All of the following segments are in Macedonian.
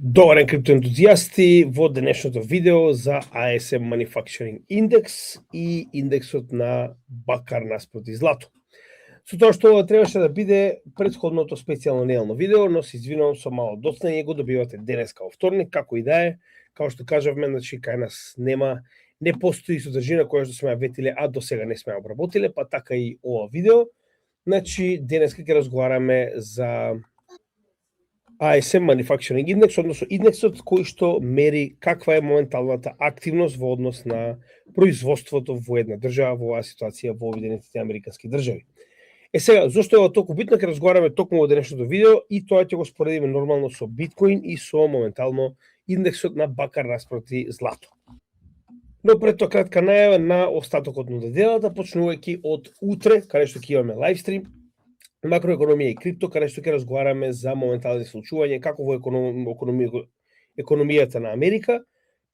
Добар ден, криптоентузијасти, во денешното видео за ISM Manufacturing Index и индексот на бакар наспроти злато. Со тоа што требаше да биде претходното специјално неделно видео, но се извинувам со мало доцнење, го добивате денеска во вторник, како и да е. Као што кажавме, значи кај нас не постои содржина која што сме ја ветиле, а до сега не сме ја обработиле, па така и ова видео. Значи денеска ќе разговараме за ISM Manufacturing Index, односно индексот кој што мери каква е моменталната активност во однос на производството во една држава, во оваа ситуација во Обединетите американски држави. Сега, зошто е ова толку битно, ќе разговараме токму во денешното видео и тоа ќе го споредиме нормално со биткоин и со моментално индексот на бакар наспроти злато. Но пред тоа кратка најава на остатокот на неделата, почнувајќи од утре, каде што ќе имаме лайвстрим, макроекономија и крипто, каде што ќе разговараме за моментални случувања како во економијата на Америка,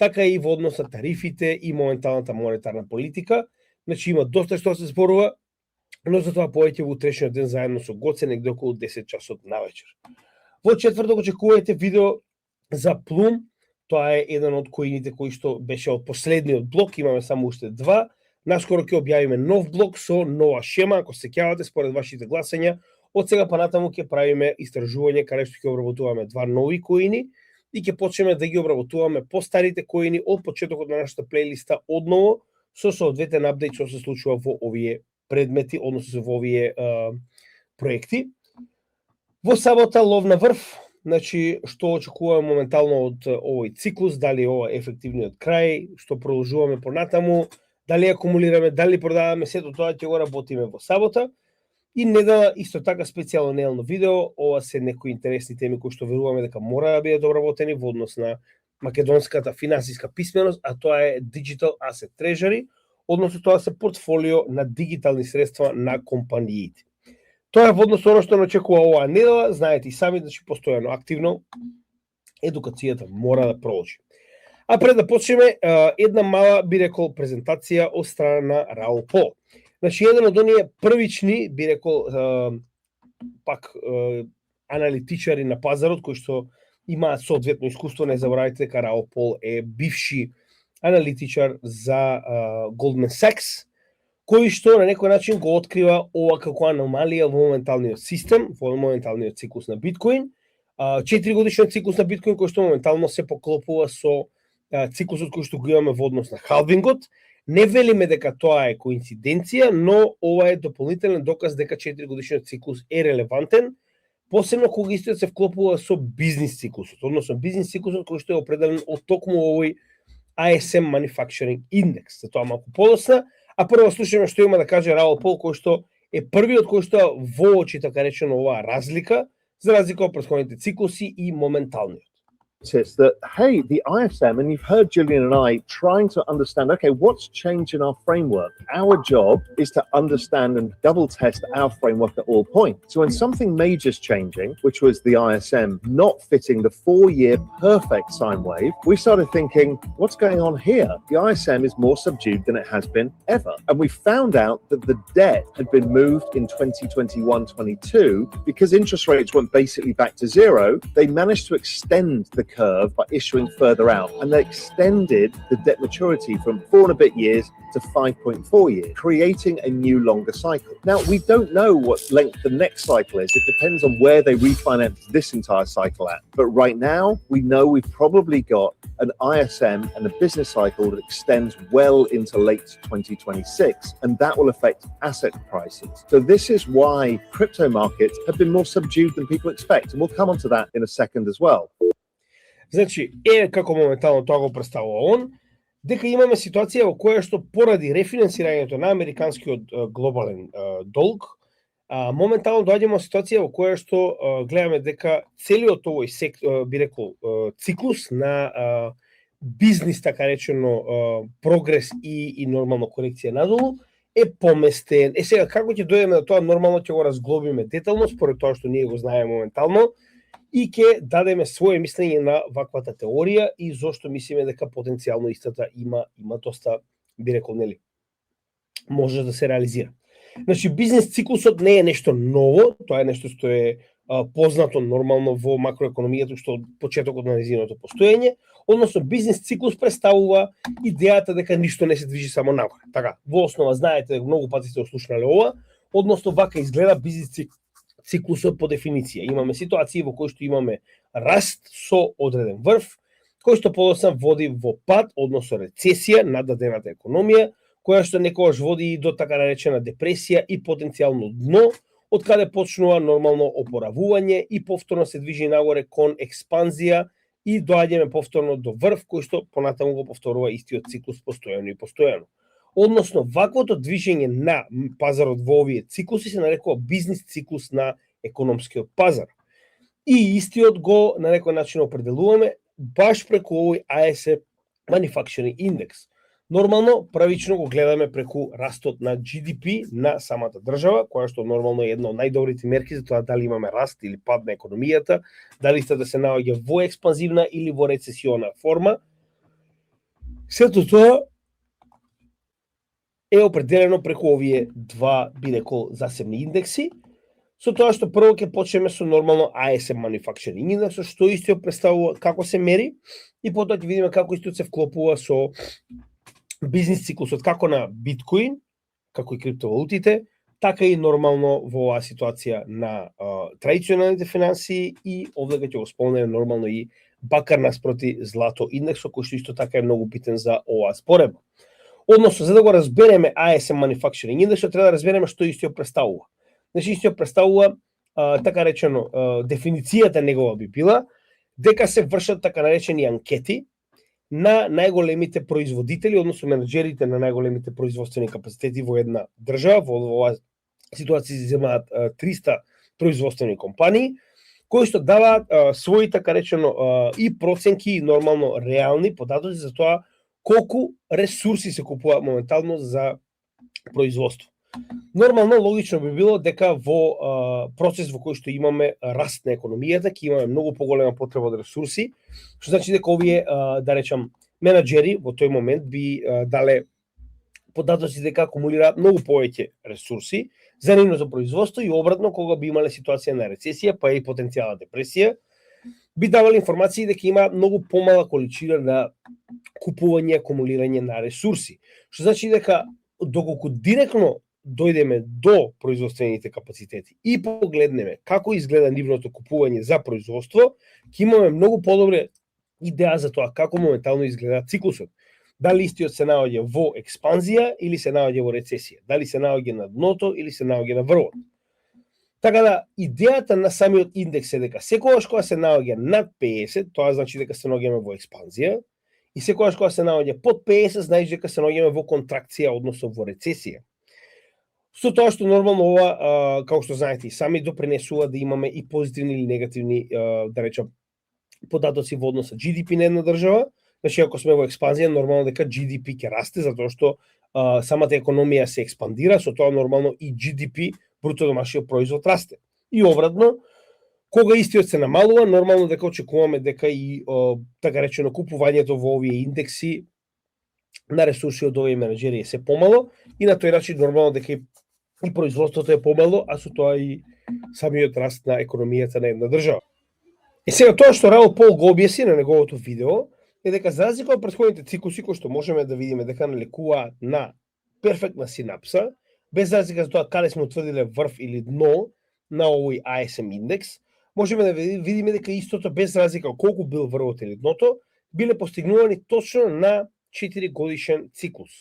така и во однос на тарифите и моменталната монетарна политика. Значи има доста што се зборува, но за тоа повеќе во утрешниот ден заедно со Гоце негде околу 10 часот навечер. Во четврток очекувате видео за Плум. Тоа е еден од коините кои што беше од последниот блок, имаме само уште два. Наскоро ќе објавиме нов блок со нова шема, ако се сеќавате според вашите гласања. Од сега па натаму ќе правиме истражување каде што ќе обработуваме два нови коини и ќе почнеме да ги обработуваме постарите коини од почетокот на нашата плейлиста одново со соодветен апдејт што се случува во овие предмети, односно во овие проекти. Во сабота лов на врв, значи што очекуваме моментално од овој циклус, дали ова е ефективниот крај, што продолжуваме понатаму, дали акумулираме, дали продаваме, сето тоа ќе го работиме во сабота. И недела исто така специјално неделно видео, ова се некои интересни теми кои што веруваме дека мора да бидат обработени во однос на македонската финансиска писменост, а тоа е Digital Asset Treasury, односно тоа се портфолио на дигитални средства на компаниите. Тоа е во однос на оно што не очекува оваа недела, знаете и сами, значи постојано активно едукацијата мора да продолжи. А пред да почнеме, една мала, би рекол, презентација од страна на Раул Пол. Значи, еден од оние првични, би рекол, аналитичари на пазарот, кои што имаат соодветно искуство, не заборавајте дека Раул Пол е бивши аналитичар за Goldman Sachs, кој што на некој начин го открива ова како аномалија во моменталниот систем, во моменталниот циклус на биткоин, 4 годишниот циклус на биткоин, кој што моментално се поклопува со циклусот кој што го имаме во однос на халвингот. Не велиме дека тоа е коинциденција, но ова е дополнителен доказ дека 4 годишниот циклус е релевантен, посебно кога истиот се вклопува со бизнис циклусот, односно бизнис циклусот кој што е определен од токму овој ISM Manufacturing Index. За тоа малку подоцна, а прво слушаме што има да каже Раул Пол, кој што е првиот кој што воочи, така речено, оваа разлика, за разлика од претходните циклуси и моменталниот. That, hey, the ISM, and you've heard Julian and I trying to understand, okay, what's changed in our framework? Our job is to understand and double test our framework at all points. So when something major is changing, which was the ISM not fitting the 4-year perfect sine wave, we started thinking, what's going on here? The ISM is more subdued than it has been ever. And we found out that the debt had been moved in 2021-22 because interest rates went basically back to zero. They managed to extend the curve by issuing further out, and they extended the debt maturity from 4 and a bit years to 5.4 years, creating a new longer cycle. Now, we don't know what length the next cycle is. It depends on where they refinance this entire cycle at. But right now, we know we've probably got an ISM and a business cycle that extends well into late 2026, and that will affect asset prices. So this is why crypto markets have been more subdued than people expect, and we'll come onto that in a second as well. Значи, како моментално тоа го представува он, дека имаме ситуација во која што поради рефинансирањето на американскиот глобален долг, моментално доаѓаме во ситуација во која што гледаме дека целиот овој би рекол циклус на бизнис, така речено, прогрес и нормално корекција надолу е поместен. Сега, како ќе дојдеме до тоа, нормално ќе го разглобиме детално, според тоа што ние го знаеме моментално, и ќе дадеме своје мислење на ваквата теорија и зошто мислиме дека потенцијално истата има доста, би рекол, нели, може да се реализира. Значи, бизнес циклусот не е нешто ново, тоа е нешто што е познато нормално во макроекономијата што од почетокот на нејзиното постоење, односно бизнис циклус представува идејата дека ништо не се движи само нагоре. Така, во основа знаете, многу пати сте слушнале ова, односно вака изгледа бизнис циклусот по дефиниција. Имаме ситуации во кои што имаме раст со одреден врв, кој што подоцна води во пад, односно рецесија на дадената економија, која што некогаш води и до така наречена депресија и потенцијално дно, од каде почнува нормално опоравување и повторно се движи нагоре кон експанзија и доаѓаме повторно до врв кој што понатаму го повторува истиот циклус постојано и постојано. Односно, ваквото движење на пазарот во овие циклуси се нарекува бизнис циклус на економскиот пазар. И истиот го на некој начин определуваме баш преку овој ISM Manufacturing Index. Нормално, правично го гледаме преку растот на GDP на самата држава, која што нормално е една од најдобрите мерки за тоа дали имаме раст или пад на економијата, дали да се наоѓа во експанзивна или во рецесиона форма. Сето тоа е определено преку овие два, би рекол, засебни индекси, со тоа што прво ќе почнеме со нормално ISM Manufacturing Index, што истиот представува како се мери, и потоа ќе видиме како истиот се вклопува со бизнис циклусот како на биткоин, како и криптовалутите, така и нормално во оваа ситуација на традиционалните финансии и овде ќе го спомнеме нормално и бакар наспроти злато индексот, кој што исто така е многу битен за оваа споредба. Односно, за да го разбереме ISM Manufacturing Index, треба да разбереме што истиот представува. Значи, истиот представува, така речено, дефиницијата негова би била, дека се вршат така наречени анкети на најголемите производители, односно менеджерите на најголемите производствени капацитети во една држава, во оваа ситуација се земаат 300 производствени компании, кои што даваат своји, така речено, и проценки, и нормално реални податоци за тоа колку ресурси се купуваат моментално за производство. Нормално, логично би било дека во процес во кој што имаме раст на економијата, ќе имаме многу поголема потреба од ресурси, што значи дека овие, да речам, менеджери во тој момент би дале податоци дека акумулираат многу повеќе ресурси за нивното производство и обратно, кога би имале ситуација на рецесија, па и потенцијална депресија, би давали информации дека има многу помала количина на купување и акумулирање на ресурси. Што значи дека доколку директно дојдеме до производствените капацитети и погледнеме како изгледа нивното купување за производство, ќе имаме многу подобра идеја за тоа како моментално изгледа циклусот. Дали истиот се наоѓа во експанзија или се наоѓа во рецесија, дали се наоѓа на дното или се наоѓа на врвот. Така да, идејата на самиот индекс е дека секогаш кога се наоѓа над 50, тоа значи дека се наоѓаме во експанзија, и секогаш кога се наоѓа под 50, значи дека се наоѓаме во контракција, односно во рецесија. Со тоа што нормално ова, како што знаете, и сами допринесува да имаме и позитивни или негативни, да речам, податоци во однос на GDP на една држава. Значи, ако сме во експанзија, нормално дека GDP ќе расте, затоа што самата економија се експандира, со тоа нормално и GDP, бруто домашниот производ, расте. И обратно, кога истиот се намалува, нормално дека очекуваме дека и така речено купувањето во овие индекси на ресурси од овие менеджери е се помало и на тој начин нормално дека и производството е помало, а со тоа и самиот раст на економијата на една држава. И сега тоа што Раул Пол го објасни на неговото видео е дека за разлика од претходните циклуси кои што можеме да видиме дека налекуваат на перфектна синапса, без разлика за тоа каде сме утврдиле врв или дно на овој ISM индекс, можеме да видиме дека истото без разлика колку бил врвот или дното, биле постигнувани точно на 4 годишен циклус.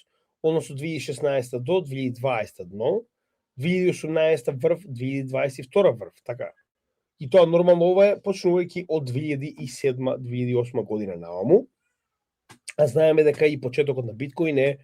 Односно 2016 до 2020 дно, 2018 врв, 2022 врв, така. И тоа нормално ова е почнувајќи од 2007-2008 година нааму. А знаеме дека и почетокот на биткоин е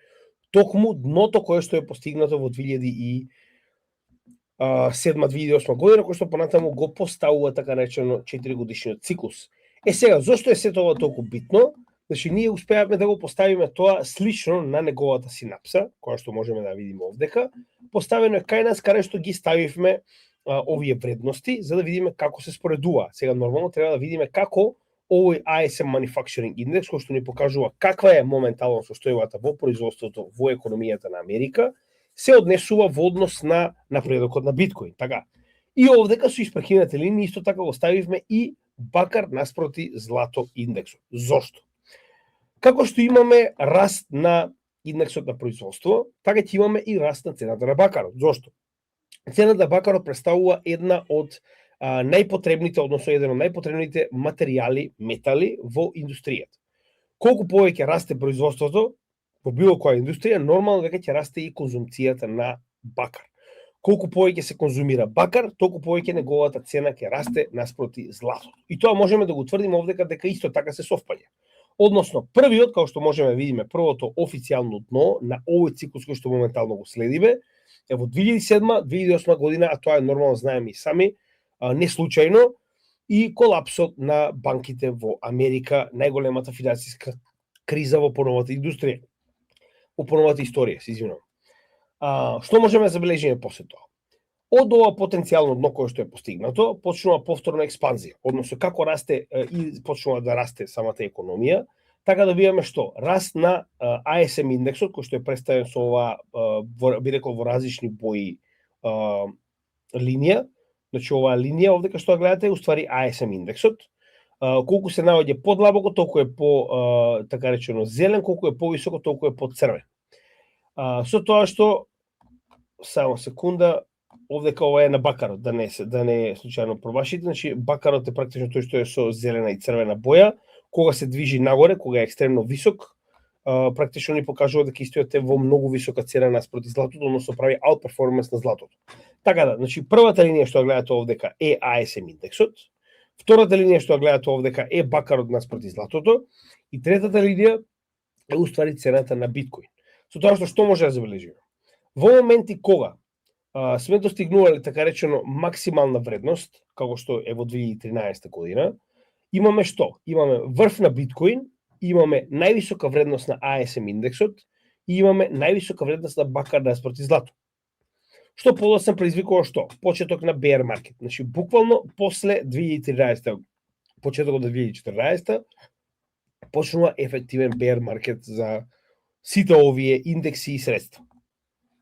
токму дното кое што е постигнато во 2007-2008 година, кој што понатаму го поставува така наречено 4 годишниот циклус. Сега, зошто е сето ова толку битно? Значи, ние успеавме да го поставиме тоа слично на неговата синапса, која што можеме да видиме овдека. Поставено е кај нас, каде што ги ставивме овие вредности, за да видиме како се споредува. Сега, нормално треба да видиме како овој ISM Manufacturing Index, кој што ни покажува каква е моментално состојбата во производството во економијата на Америка, се однесува во однос на напредокот на биткоин. Така, И овдека со испрекинати линии исто така го ставивме и бакар наспроти злато индексот. Зошто? Како што имаме раст на индексот на производство, така ќе имаме и раст на цената на бакарот. Зошто? Цената на бакарот представува една од најпотребните, односно еден од најпотребните материјали, метали во индустријата. Колку повеќе расте производството во било која индустрија, нормално дека ќе расте и конзумцијата на бакар. Колку повеќе се конзумира бакар, толку повеќе неговата цена ќе расте наспроти златото. И тоа можеме да го тврдиме овдека дека исто така се совпаѓа. Односно, првиот, како што можеме да видиме, првото официјално дно на овој циклус кој што моментално го следиме, е во 2007-2008 година, а тоа е нормално, знаеме и сами, не случајно, и колапсот на банките во Америка, најголемата финансиска криза во поновата индустрија, во поновата историја, се извинувам. Што можеме да забележиме после тоа? Од ова потенцијално дно кое што е постигнато, почнува повторна експанзија, односно како расте и почнува да расте самата економија, така добиваме што? Раст на ASM индексот, кој што е представен со ова, би рекол, во различни бои линија. Значи, оваа линија овдека што гледате е уствари ASM индексот. Колку се наоѓа подлабоко, толку е по, така речено, зелен, колку е повисоко, толку е по-црвен. Со тоа што, само секунда, овдека ова е на бакарот, да не е случајно пробашите, значи бакарот е практично тој што е со зелена и црвена боја, кога се движи нагоре, кога е екстремно висок, практично ни покажува дека истиот е во многу висока цена наспроти златото, односно прави outperformance на златото. Така да, значи првата линија што гледате овдека е ASM индексот, втората линија што гледате овдека е бакарот наспроти златото и третата линија е уствари цената на биткоин. Со тоа што може да забележиме? Во моменти кога сме достигнувале така речено максимална вредност, како што е во 2013 година, имаме што? Имаме врв на биткоин, имаме највисока вредност на ASM индексот и имаме највисока вредност на бакар наспроти злато. Што подоцна предизвикува што? Почеток на bear market. Значи, буквално после 2013, почетокот на 2014, почнува ефективен bear market за сите овие индекси и средства.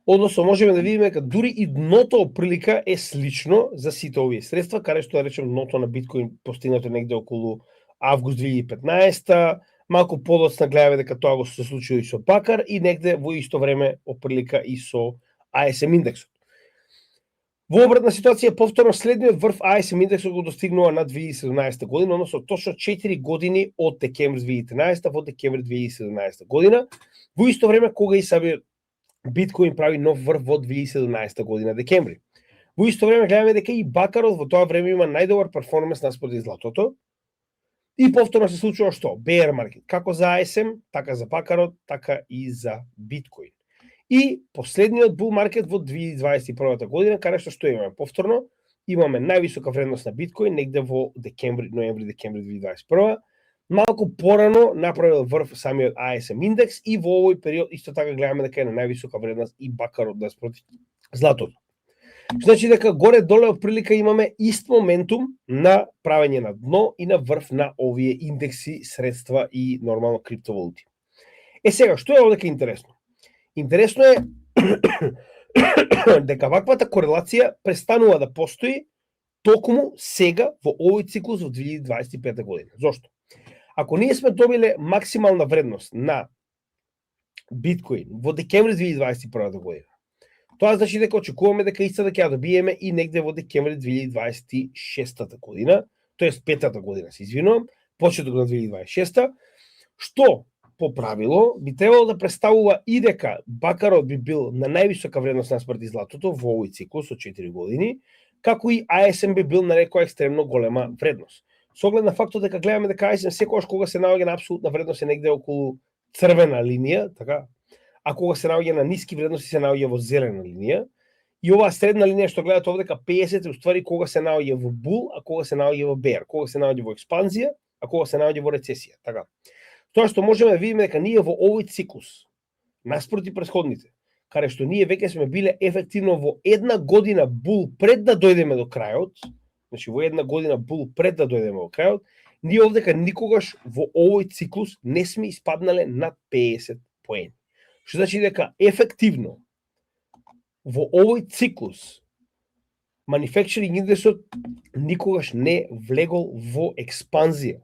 Односно, можеме да видиме дека дури и дното оприлика е слично за сите овие средства, каде што да речем дното на биткоин постигнато негде околу август 2015, малку подоцна гледаме дека тоа го се случило и со бакар и негде во исто време оприлика и со ASM индексот. Во обратна ситуација, повторно следниот врв ASM индексот го достигнува на 2017 година, односно точно 4 години од декември 2013 во декември 2017 година, во исто време кога и самиот биткоин прави нов врв во 2017 година декември. Во исто време гледаме дека и бакарот во тоа време има најдобар перформанс наспроти златото. И повторно се случува што? Bear market, како за ASM, така за бакарот, така и за биткоин. И последниот bull market во 2021 година, каде што имаме повторно, имаме највисока вредност на биткоин негде во ноември-декември 2021. Малку порано направил врв самиот ASM индекс и во овој период исто така гледаме дека е на највисока вредност и бакарот наспроти златото. Значи дека горе-доле отприлика имаме ист моментум на правење на дно и на врв на овие индекси, средства и нормално криптовалути. Сега, што е овдека интересно? Интересно е дека ваквата корелација престанува да постои токму сега во овој циклус во 2025 година. Зошто? Ако ние сме добиле максимална вредност на биткоин во декември 2021 година, тоа значи дека очекуваме дека истата ќе ја добиеме и негде во декември 2026 година, тоест петата година, се извинувам, почеток на 2026, што по правило би требало да представува и дека бакарот би бил на највисока вредност наспроти златото во овој циклус од 4 години, како и ASM би бил на некоја екстремно голема вредност. Со оглед на фактот дека гледаме дека ASM секогаш кога се наоѓа на апсолутна вредност е негде околу црвена линија, така, а кога се наоѓа на ниски вредности се наоѓа во зелена линија. И оваа средна линија што гледате овдека 50 е уствари кога се наоѓа во бул, а кога се наоѓа во bear, кога се наоѓа во експанзија, а кога се наоѓа во рецесија, така. Тоа што можеме да видиме дека ние во овој циклус, наспроти претходните, каде што ние веќе сме биле ефективно во една година бул пред да дојдеме до крајот, значи во една година бул пред да дојдеме до крајот, ние овдека никогаш во овој циклус не сме испаднале над 50 поени. Што значи дека ефективно во овој циклус manufacturing индексот никогаш не влегол во експанзија.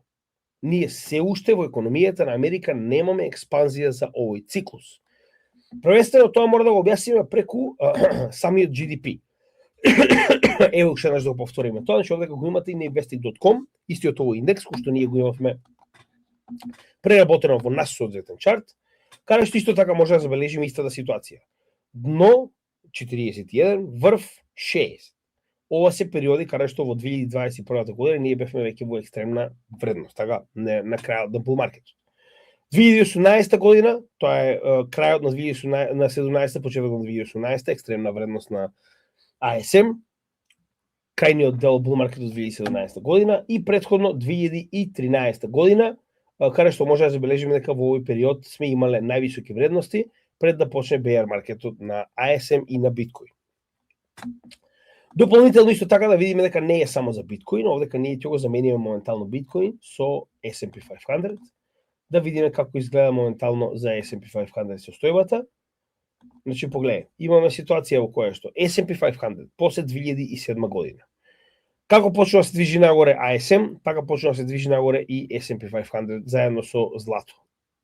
Ние се уште во економијата на Америка немаме експанзија за овој циклус. Првенствено тоа мора да го објасниме преку самиот GDP. Ево уште еднаш да го повториме тоа, значи овде го имате и на investing.com, истиот овој индекс кој што ние го имавме преработено во наш соодветен чарт, каде што исто така може да забележиме истата ситуација. Дно 41, врв 60. Ова се периоди каде што во 2021 година ние бевме веќе во екстремна вредност, така, на крајот на bull market. 2018 година, тоа е крајот на 2017, почетокот на 2018, екстремна вредност на ASM, крајниот дел bull market од 2017 година и претходно 2013 година, каде што може да забележиме дека во овој период сме имале највисоки вредности пред да почне bear маркетот на ASM и на биткоин. Дополнително исто така да видиме дека не е само за биткоин, овдека ние ќе го замениме моментално биткоин со S&P 500, да видиме како изгледа моментално за S&P 500 состојбата. Значи погледај, имаме ситуација во која што S&P 500 после 2007 година. Како почнува да се движи нагоре ASM, така почнува да се движи нагоре и S&P 500 заедно со злато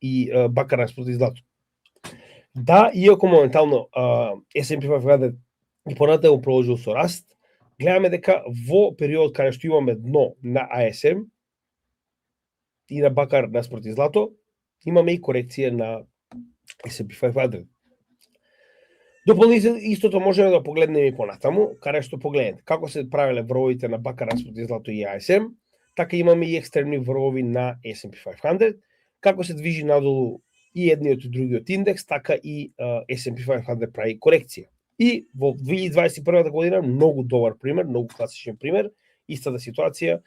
и бакар наспроти злато. Да, иако моментално S&P 500 и понатаму продолжил со раст, гледаме дека во период каде што имаме дно на ASM и на бакар наспроти злато, имаме и корекција на S&P 500. Дополнително истото можеме да погледнеме и понатаму, каде што погледнете како се правеле врвовите на бакар наспроти злато и ASM, така имаме и екстремни врвови на S&P 500, како се движи надолу и едниот и другиот индекс, така и S&P 500 прави корекција. И во 2021 година многу добар пример, многу класичен пример, истата ситуација,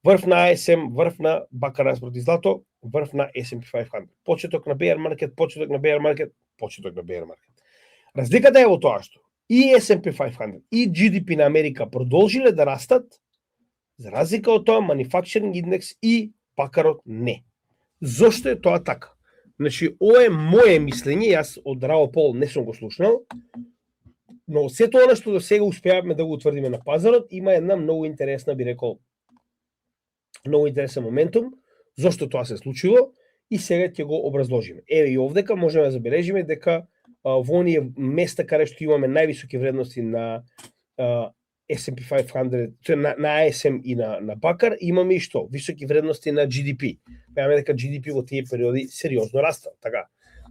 врв на ASM, врв на бакар наспроти злато, врв на S&P 500. Почеток на bear market, почеток на bear market, почеток на bear market. Разликата е во тоа што и S&P 500 и GDP на Америка продолжиле да растат, за разлика од тоа manufacturing индекс и бакарот не. Зошто е тоа така? Значи, ова е моје мислење, јас од Рао Пол не сум го слушнал, но сето она што до сега успеавме да го утврдиме на пазарот, има една многу интересна, би рекол, многу интересен моментум, зошто тоа се случило, и сега ќе го образложиме. Еве и овдека можеме да забележиме дека во оние места каде што имаме највисоки вредности на S&P 500, на ASM и на бакар, имаме и што? Високи вредности на GDP. Гледаме дека GDP во тие периоди сериозно раста, така.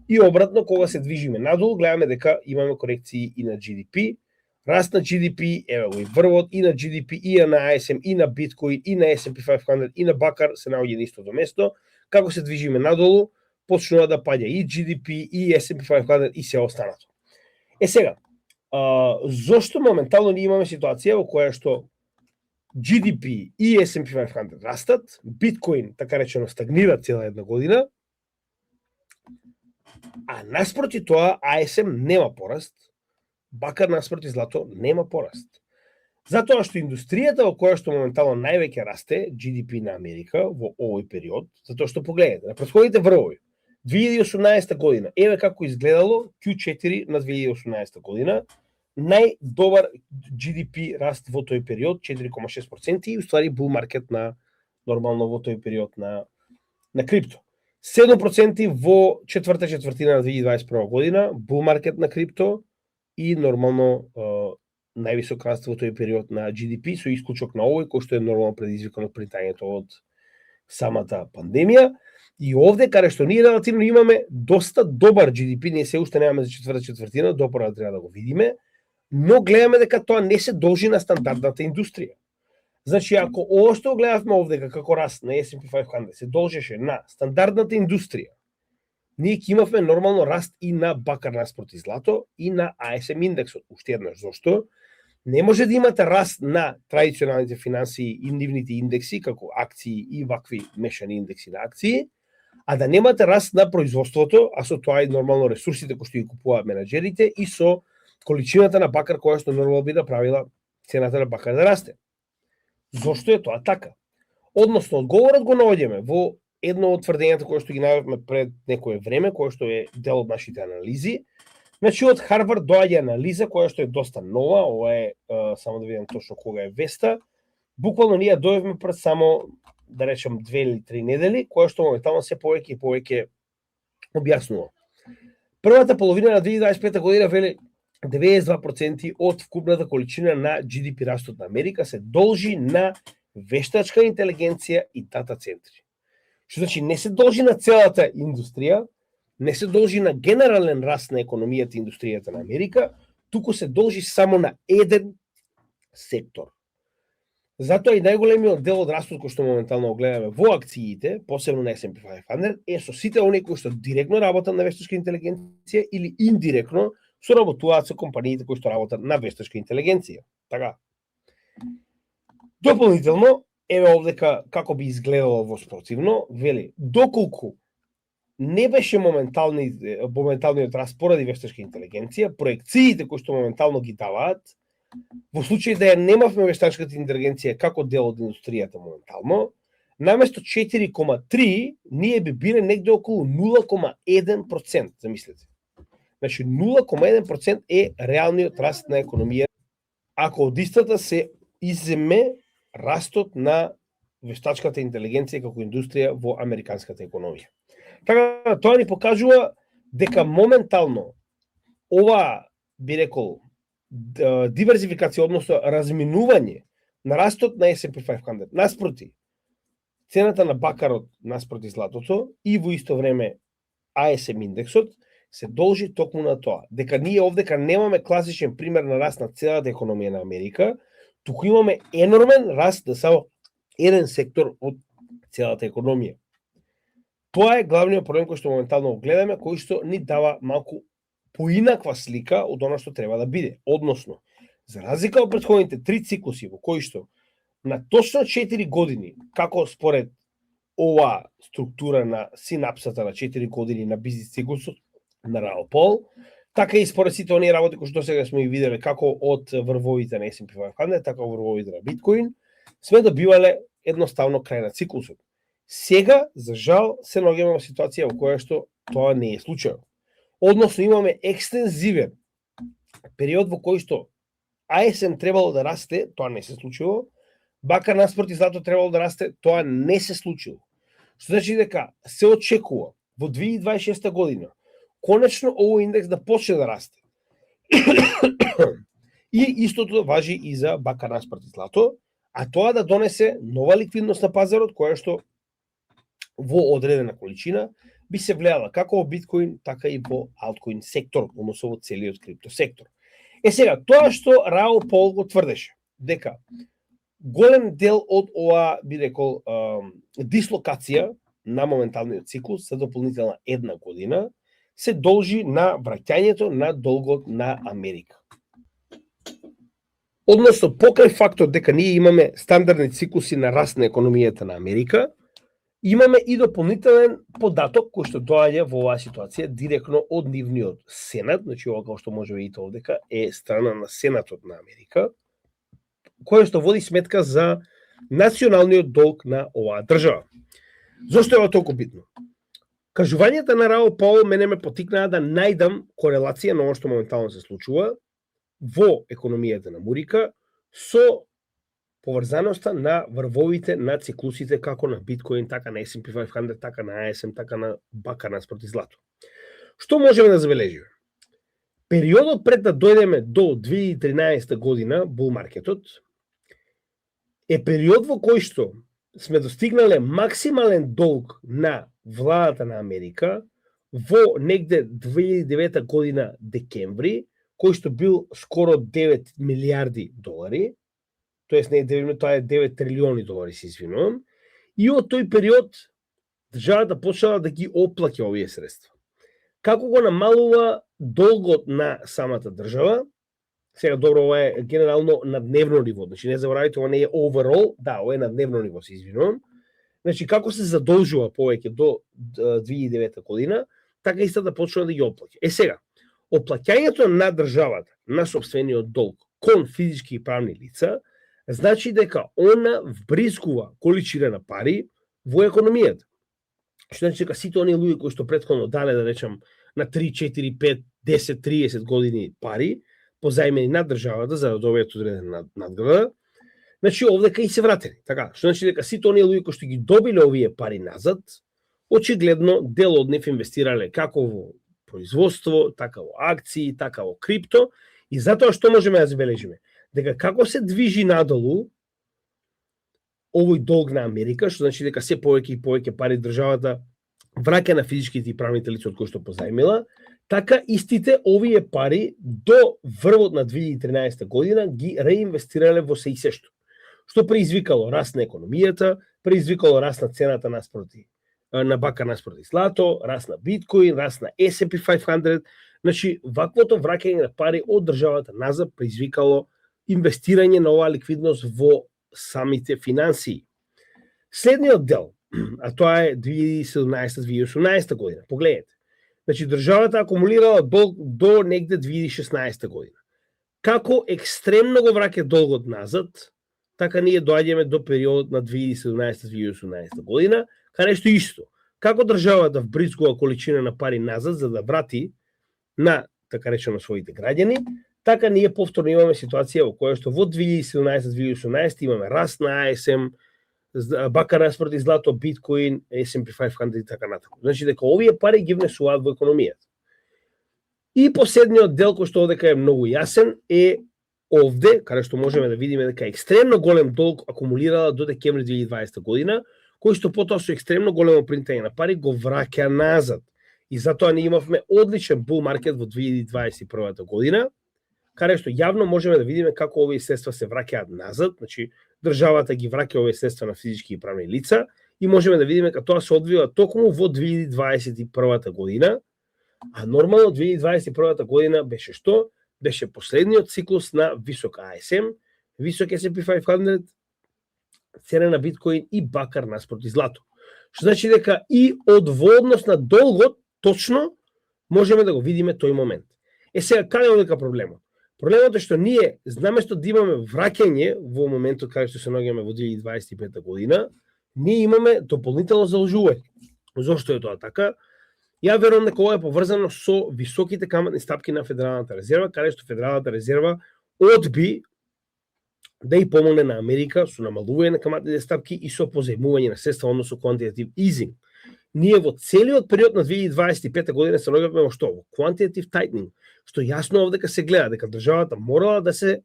И обратно, кога се движиме надолу, гледаме дека имаме корекции и на GDP. Раст на GDP, еве го и врвот, и на GDP, и на ASM, и на биткоин, и на S&P 500, и на бакар се наоѓа на истото место. Како се движиме надолу, почнува да паѓа и GDP, и S&P 500, и се останато. Сега, зошто моментално ние имаме ситуација во која што GDP и S&P 500 растат, биткоин, така речено, стагнира цела една година, а наспроти тоа ASM нема пораст, бакар наспроти злато нема пораст. Затоа што индустријата во која што моментално највеќе расте, GDP на Америка во овој период, затоа што погледнете, на претходните врвови, 2018 година, еве како изгледало Q4 на 2018 година, најдобар GDP раст во тој период, 4,6%, и уствари bull market на нормално во тој период на крипто. 7% во четврта четвртина на 2021 година, bull market на крипто и нормално највисок раст во тој период на GDP, со исклучок на овој, кој што е нормално предизвикано од притањето од самата пандемија. И овде, каде што ние релативно имаме доста добар GDP, ние се уште немаме за четврта четвртина, допора треба да го видиме, но гледаме дека тоа не се должи на стандардната индустрија. Значи, ако ова што гледавме овде како раст на S&P 500 се должеше на стандардната индустрија, ние ќе имавме нормално раст и на бакар наспроти злато и на ASM индексот. Уште еднаш, зошто? Не може да имате раст на традиционалните финансии и нивните индекси, како акции и вакви мешани индекси на акции, а да немате раст на производството, а со тоа и нормално ресурсите кои што ги купуваат менаџерите и со количината на бакар која што нормално би направила цената на бакар да расте. Зошто е тоа така? Односно, одговорот го наоѓаме во едно од тврдењата кои што ги најавме пред некое време, кој што е дел од нашите анализи, Значи, од Харвард доаѓа анализа која што е доста нова, ова е, само да видам точно кога е веста, буквално ние дојавме пред само, да речем, 2 или 3 недели, која што моментално се повеќе и повеќе објаснува. Првата половина на 2025 година вели 92% од вкупната количина на GDP растот на Америка се должи на вештачка интелигенција и дата центри. Што значи не се должи на целата индустрија, не се должи на генерален раст на економијата и индустријата на Америка, туку се должи само на еден сектор. Затоа и најголемиот дел од растот кој што моментално гледаме во акциите, посебно на S&P 500, е со сите оние кои што директно работат на вештачка интелигенција или индиректно соработуваат со компаниите кои што работат на вештачка интелигенција. Така. Дополнително, еве овдека како би изгледало во спротивно, вели, доколку не беше моменталниот раст поради вештачка интелигенција, проекциите кои што моментално ги даваат, во случај да ја немавме вештачката интелигенција како дел од индустријата моментално, наместо 4,3, ние би биле негде околу 0,1%, замислете. Значи 0,1% е реалниот раст на економија, ако од истата се иземе растот на вештачката интелигенција како индустрија во американската економија. Така, тоа ни покажува дека моментално ова, би рекол, диверзификација, односно разминување на растот на S&P 500 наспроти цената на бакарот наспроти златото и во исто време ASM индексот се должи токму на тоа, дека ние овдека немаме класичен пример на раст на целата економија на Америка, туку имаме енормен раст на само еден сектор од целата економија. Тоа е главниот проблем кој што моментално гледаме, кој што ни дава малку поинаква слика од она што треба да биде. Односно, за разлика од претходните 3 циклуси во кои што на точно 4 години, како според ова структура на синапсата на 4 години на бизнис циклусот на Раул Пол, така и според сите оние работи кои што сега сме ги виделе како од врвовите на S&P 500, така и врвовите на биткоин, сме добивале едноставно крај на циклусот. Сега, за жал, се наоѓаме во ситуација во која што тоа не е случајно. Односно, имаме екстензивен период во кој што ASM требало да расте, тоа не се случило, бакар наспроти злато требало да расте, тоа не се случило. Што значи дека се очекува во 2026 година конечно овој индекс да почне да расте. И истото важи и за бакар наспроти злато, а тоа да донесе нова ликвидност на пазарот, која што во одредена количина би се влеала како во биткоин, така и во алткоин сектор, односно во целиот крипто сектор. Сега, тоа што Раул Пол го тврдеше, дека голем дел од ова, би рекол, дислокација на моменталниот циклус за дополнителна една година се должи на враќањето на долгот на Америка. Односно, покрај фактот дека ние имаме стандардни циклуси на раст на економијата на Америка, имаме и дополнителен податок кој што доаѓа во оваа ситуација директно од нивниот Сенат, значи ова како што може видите овдека е страна на Сенатот на Америка, која што води сметка за националниот долг на оваа држава. Зошто е ова толку битно? Кажувањата на Раул Пол мене ме потикнаа да најдам корелација на ова што моментално се случува во економијата на Америка со поврзаноста на врвовите на циклусите како на биткоин, така на S&P 500, така на ASM, така на бакар наспроти злато. Што можеме да забележиме? Периодот пред да дојдеме до 2013 година, бул маркетот, е период во кој што сме достигнале максимален долг на владата на Америка во негде 2009 година декември, кој што бил скоро 9 милиарди долари, тоест не е 9, тоа е 9 трилиони долари, се извинувам, и од тој период државата почнала да ги оплаќа овие средства. Како го намалува долгот на самата држава? Сега, добро, ова е генерално на дневно ниво, значи не заборавајте, ова не е overall, да, ова е на дневно ниво, се извинувам. Значи, како се задолжува повеќе до 2009 година, така исто да почнува да ги оплаќа. Сега, оплаќањето на државата, на сопствениот долг, кон физички и правни лица, значи дека она вбрискува количина на пари во економијата. Што значи дека сите оние луѓе кои што претходно дале, да речам, на 3, 4, 5, 10, 30 години пари, позајмени на државата за да добијат одредена надграда, значи овдека и се вратени. Така, што значи дека сите оние луѓе кои што ги добиле овие пари назад, очигледно дел од нив инвестирале како во производство, така во акции, така во крипто, и затоа што можеме да забележиме? Дека како се движи надолу овој долг на Америка, што значи дека се повеќе и повеќе пари државата враќа на физичките и правните лица од кои што позајмила, така истите овие пари до врвот на 2013 година ги реинвестирале во се и се што предизвикало раст на економијата, предизвикало раст на цената на бакар наспроти злато, раст на биткоин, раст на S&P 500, значи ваквото враќање на пари од државата назад предизвикало инвестирање на оваа ликвидност во самите финансии. Следниот дел, а тоа е 2017-2018 година, погледнете. Значи, државата акумулирала долг до негде 2016 година. Како екстремно го враќа долгот назад, така ние доаѓаме до периодот на 2017-2018 година, каде што исто. Како државата вбрискува количина на пари назад за да врати на, така речено, своите граѓани, така ние повторно имаме ситуација во која што во 2017-2018 имаме раст на ASM, бакар наспроти злато, биткоин, S&P 500 и така натаму. Значи дека овие пари ги внесуваат во економијата. И последниот дел кој што одека е многу јасен е овде, каде што можеме да видиме дека екстремно голем долг акумулирала до декември 2020 година, кој што потоа со екстремно големо принтање на пари го враќа назад. И затоа ние имавме одличен бул маркет во 2021 година, каде што јавно можеме да видиме како овие средства се враќаат назад, значи државата ги враќа овие средства на физички и правни лица и можеме да видиме како тоа се одвива токму во 2021 година, а нормално 2021 година беше што? Беше последниот циклус на висок ASM, висок S&P 500, цена на биткоин и бакар наспроти злато. Што значи дека и од вооднос на долгот точно можеме да го видиме тој момент. Сега каде е одека проблемот? Проблемот е што ние, наместо да имаме враќање во моментот каде што се наоѓаме во 2025 година, ние имаме дополнително заложување. Зошто е тоа така? Ја верувам дека ова е поврзано со високите каматни стапки на Федералната резерва, каде што Федералната резерва одби да и помогне на Америка со намалување на каматните стапки и со позајмување на средства, односно quantitative easing. Ние во целиот период на 2025 година се наоѓаме во што? Во quantitative tightening, што јасно овдека се гледа дека државата морала да се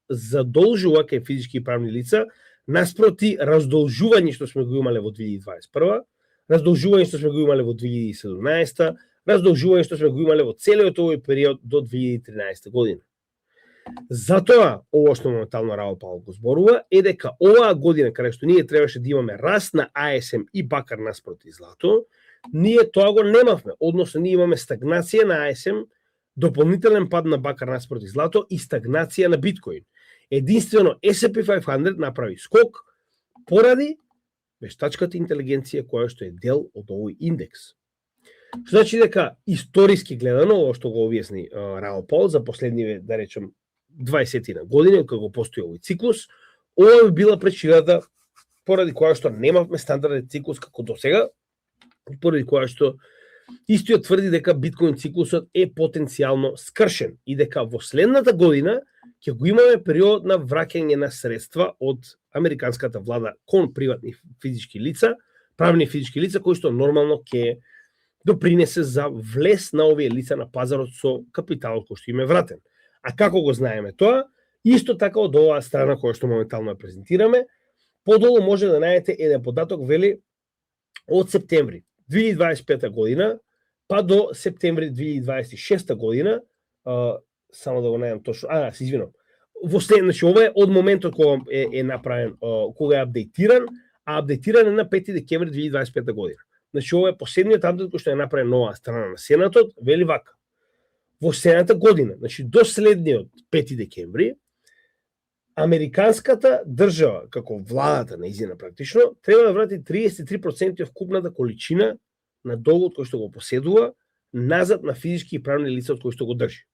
задолжува кај физички и правни лица наспроти раздолжување што сме го имале во 2021, раздолжување што сме го имале во 2017, раздолжување што сме го имале во целиот овој период до 2013 година. Затоа, ова што моментално Раул Паул го зборува, е дека оваа година, каде што ние требаше да имаме раст на ASM и бакар наспроти злато, ние тоа го немавме. Односно, ние имаме стагнација на ASM, дополнителен пад на бакар наспроти злато и стагнација на биткоин. Единствено, S&P 500 направи скок поради вештачката интелигенција која што е дел од овој индекс. Што значи дека историски гледано, ова што го објасни Раул Паул за последниве, да речем, 20 години, кога го постои овој циклус, ова би била причината поради која што немавме стандарден циклус како досега, поради која што истиот тврди дека биткоин циклусот е потенцијално скршен и дека во следната година ќе го имаме период на враќање на средства од американската влада кон приватни физички лица, правни физички лица кои што нормално ќе допринесе за влез на овие лица на пазарот со капиталот кој што им е вратен. А како го знаеме тоа? Исто така од оваа страна која што моментално ја презентираме, подолу може да најдете еден податок, вели од септември 2025 година па до септември 2026 година, само да го најдам точно, се извинам. Во значи ова е од моментот кога е направен, кога е апдейтиран, а апдейтиран е на 5 декември 2025 година. Значи ова е последниот апдейт кој што е направен на оваа страна на Сенатот, вели вака. Во следната година, значи до следниот 5 декември, американската држава, како владата нејзина практично, треба да врати 33% од вкупната количина на долгот кој што го поседува назад на физички и правни лица од кои што го држи.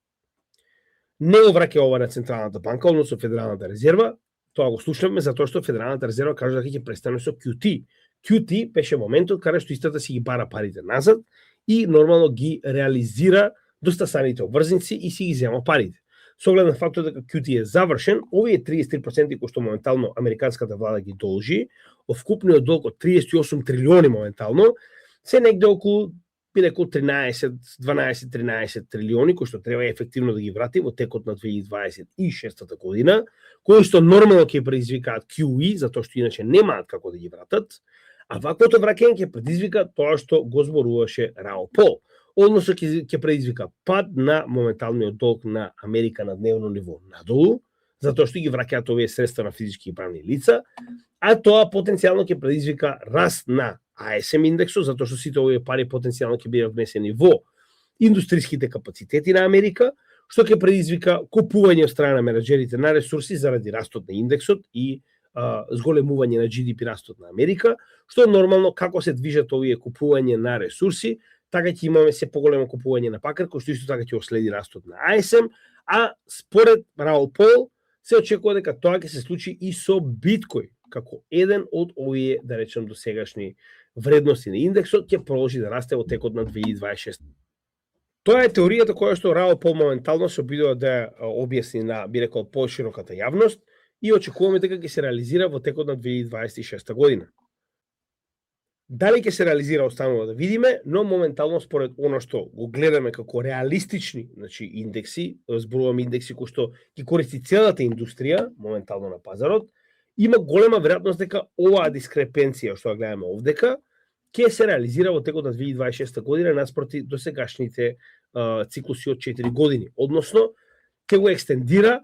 Не го враќа ова на Централната банка, односно Федералната резерва, тоа го слушнавме затоа што Федералната резерва кажа дека ќе престане со QT. QT беше моментот каде што истата си ги бара парите назад и нормално ги реализира доста обврзници и си ги зема парите. Со оглед на фактот дека QT е завршен, овие 33% кои што моментално американската влада ги должи, вкупниот долг од 38 трилиони моментално, се негде околу 12-13 трилиони, кои што треба ефективно да ги врати во текот на 2026 година, кои што нормално ќе предизвикаат QE, затоа што иначе немаат како да ги вратат, а ваквото враќање ќе предизвика тоа што го зборуваше Рао Пол, односно ќе предизвика пад на моменталниот долг на Америка на дневно ниво надолу, затоа што ги враќаат овие средства на физички и правни лица, а тоа потенцијално ќе предизвика раст на ASM индексот, затоа што сите овие пари потенцијално ќе бидат внесени во индустриските капацитети на Америка, што ќе предизвика купување од страна на менаџерите на ресурси заради растот на индексот и зголемување на GDP растот на Америка, што нормално како се движат овие купување на ресурси, така ќе имаме се поголемо купување на пакет, кој што исто така ќе оследи растот на ASM, а според Рао Пол се очекува дека тоа ќе се случи и со биткоин, како еден од овие, да речем, досегашни вредности на индексот ќе продолжи да расте во текот на 2026. Тоа е теоријата која што Рао Пол моментално се обидува да објасни на, би рекол, пошироката јавност и очекуваме дека ќе се реализира во текот на 2026 година. Дали ќе се реализира останува да видиме, но моментално според оно што го гледаме како реалистични, значи индекси, зборувам индекси кои што ги користи целата индустрија моментално на пазарот, има голема веројатност дека оваа дискрепенција што ја гледаме овдека ќе се реализира во текот на 2026 година наспроти досегашните циклуси од 4 години, односно ќе го екстендира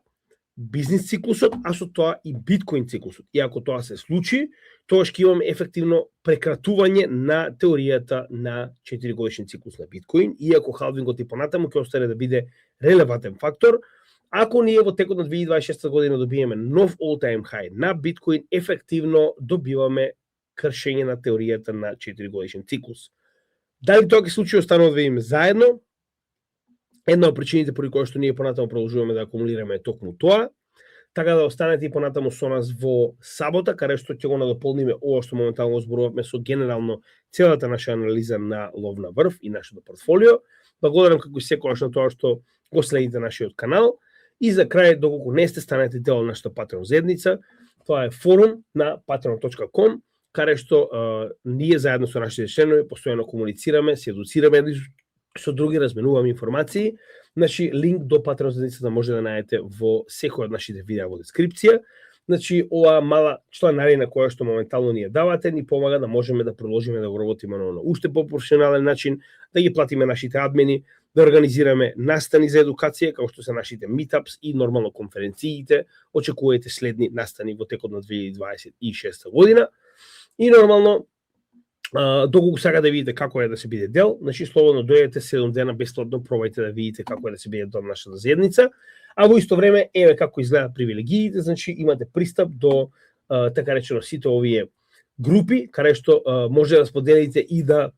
бизнис циклусот, а со тоа и биткоин циклусот. И ако тоа се случи, тогаш ќе имаме ефективно прекратување на теоријата на 4 годишен циклус на биткоин, иако халвингот и понатаму ќе остане да биде релевантен фактор. Ако ние во текот на 2026 година добиеме нов all-time high на биткоин, ефективно добиваме кршење на теоријата на 4 годишен циклус. Дали тоа ќе случи, останува да видиме заедно. Една од причините поради кои што ние понатаму продолжуваме да акумулираме токму тоа, така да останете и понатаму со нас во сабота, каде што ќе го надополниме ова што моментално зборувавме со генерално целата наша анализа на лов на врв и нашето портфолио. Благодарам како и секогаш на тоа што го следите нашиот канал. И за крај, доколку не сте, станете дел од нашата Patreon заедница. Тоа е форум на patreon.com, каде што ние заедно со нашите членови постојано комуницираме, се едуцираме со други, разменуваме информации. Значи, линк до Patreon заедницата може да најдете во секој од нашите видеа во дескрипција. Значи, ова мала чланарина која што моментално ни ја давате, ни помага да можеме да продолжиме да го работиме на уште по-професионален начин, да ги платиме нашите админи, да организираме настани за едукација, како што се нашите meetups и нормално конференциите. Очекувајте следни настани во текот на 2026 година. И нормално, доколку сака да видите како е да се биде дел, значи слободно дојдете 7 дена бесплатно, пробајте да видите како е да се биде дел нашата заедница, а во исто време еве како изгледаат привилегиите, значи имате пристап до така речено сите овие групи, каде што може да споделите и да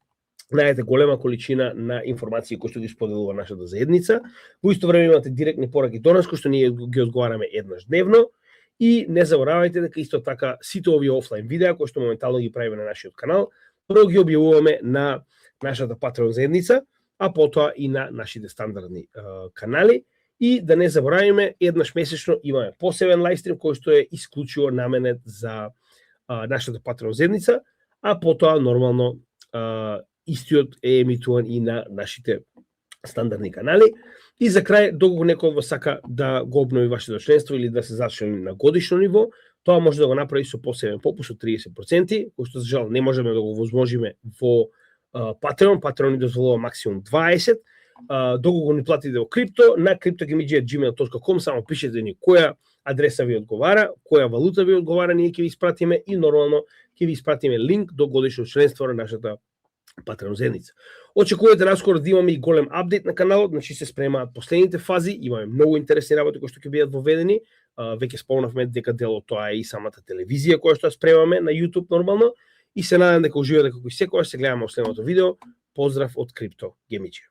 најдете голема количина на информации кои што ги споделува нашата заедница. Во исто време имате директни пораки до нас кои што ние ги одговараме еднаш дневно. И не заборавајте дека исто така сите овие офлайн видеа кои што моментално ги правиме на нашиот канал, прво ги објавуваме на нашата Patreon заедница, а потоа и на нашите стандардни канали. И да не забораваме, еднаш месечно имаме посебен лайвстрим кој што е исклучиво наменет за нашата Patreon заедница, а потоа нормално истиот е емитуван и на нашите стандардни канали. И за крај, доколку некој од вас сака да го обнови вашето членство или да се зачлени на годишно ниво, тоа може да го направи со посебен попуст од 30%, кој што за жал не можеме да го возможиме во Patreon. Patreon ни дозволува максимум 20%. Доколку ни платите во крипто, на crypto@gmail.com само пишете ни која адреса ви одговара, која валута ви одговара, ние ќе ви испратиме и нормално ќе ви испратиме линк до годишно членство на нашата Patreon заедница. Очекувате наскоро да имаме и голем апдейт на каналот, значи се спремаат последните фази, имаме многу интересни работи кои што ќе бидат воведени. Веќе спомнавме дека дел од тоа е и самата телевизија која што ја спремаме на YouTube нормално и се надам дека уживате како и секогаш. Се гледаме во следното видео. Поздрав од Крипто Гемиџи.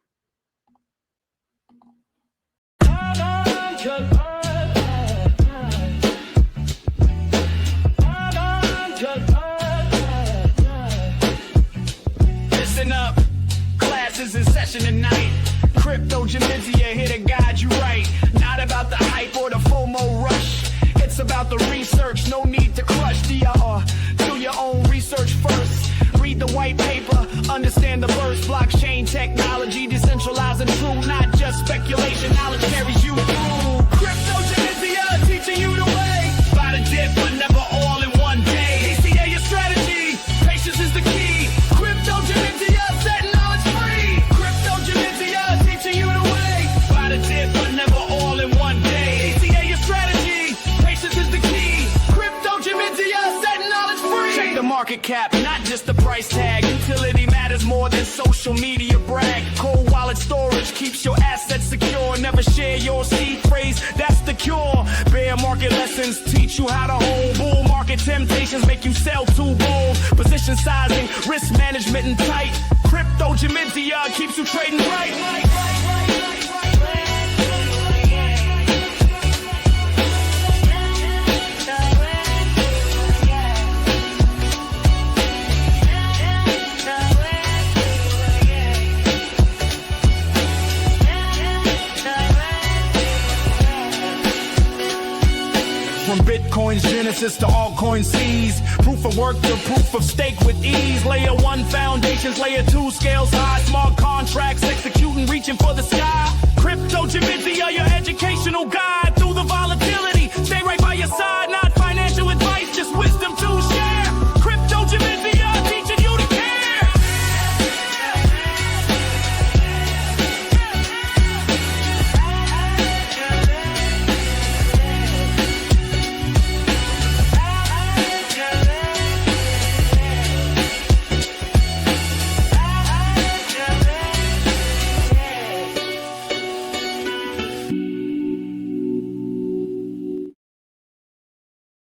Listen up, class classes in session tonight. Crypto Jamizia here to guide you right. Not about the hype or the FOMO rush. It's about the research, no need to crush. Do your own research first. Read the white paper, understand the verse. Blockchain technology, decentralized and true. Not just speculation, knowledge carries you through. Crypto Jamizia, teaching you the way. Buy the dip, but never all in one day. ACA your strategy, patience is the key. Crypto Jamizia, setting knowledge free. Crypto Jamizia, teaching you the way. Buy the dip, but never all in one day. ACA your strategy, patience is the key. Crypto Jamizia, setting knowledge free. Check the market cap, not just the price tag. Utility matters more than social media brag. Cold wallet storage keeps your assets secure. Never share your seed phrase, that's the cure. Bear market lessons teach you how to hold. Bull market temptations make you sell too bold. Position sizing, risk management and tight. Crypto Jamizia keeps you trading right. From Bitcoin's genesis to altcoin seas, proof of work to proof of stake with ease. Layer 1 foundations, layer 2 scales high. Smart contracts, executing, reaching for the sky. Crypto Jamizia, your educational guide.